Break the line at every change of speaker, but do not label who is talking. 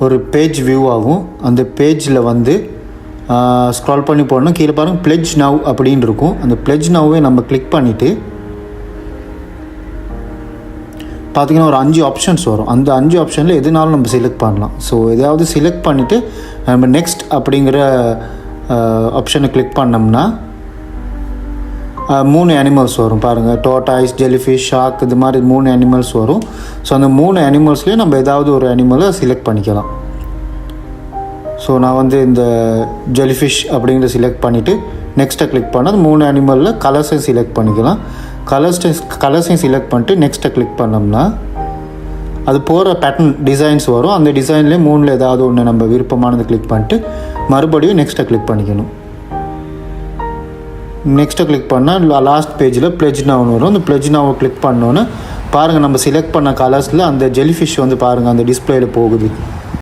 ஒரு page view ஆகும். அந்த பேஜில் வந்து ஸ்க்ரால் பண்ணி போடணும். கீழே பாருங்கள் ப்ளெட்ஜ் நவ் அப்படின்னு இருக்கும். அந்த ப்ளெட்ஜ் நவ்வே நம்ம கிளிக் பண்ணிவிட்டு பார்த்திங்கன்னா ஒரு 5 ஆப்ஷன்ஸ் வரும். அந்த 5 ஆப்ஷனில் எதுனாலும் நம்ம செலக்ட் பண்ணலாம். ஸோ எதாவது செலக்ட் பண்ணிவிட்டு நம்ம நெக்ஸ்ட் அப்படிங்கிற ஆப்ஷனை கிளிக் பண்ணோம்னா 3 அனிமல்ஸ் வரும் பாருங்கள். டோர்டாய்ஸ், ஜெல்லிஃபிஷ், ஷார்க், இது மாதிரி 3 அனிமல்ஸ் வரும். ஸோ அந்த 3 அனிமல்ஸ்லேயே நம்ம ஏதாவது ஒரு அனிமலை செலக்ட் பண்ணிக்கலாம். ஸோ நான் வந்து இந்த ஜெல்லிஃபிஷ் அப்படிங்கிறத செலக்ட் பண்ணிவிட்டு நெக்ஸ்ட்டை கிளிக் பண்ணால் 3 அனிமலில் கலர்ஸையும் செலக்ட் பண்ணிக்கலாம். கலர்ஸையும் செலக்ட் பண்ணிட்டு நெக்ஸ்ட்டை கிளிக் பண்ணோம்னா அது போகிற பேட்டர்ன் டிசைன்ஸ் வரும். அந்த டிசைன்லேயே 3ல் ஏதாவது ஒன்று நம்ம விருப்பமானது கிளிக் பண்ணிட்டு மறுபடியும் நெக்ஸ்ட்டை கிளிக் பண்ணிக்கணும். நெக்ஸ்ட்டை கிளிக் பண்ணால் லாஸ்ட் பேஜில் ப்ளெட்ஜ் நவ்னு வரும். அந்த ப்ளெட்ஜ் நவ்வை கிளிக் பண்ணோன்னு பாருங்கள் நம்ம செலக்ட் பண்ண கலர்ஸில் அந்த ஜெல்லிஃபிஷ் வந்து பாருங்கள் அந்த டிஸ்பிளேயில் போகுது.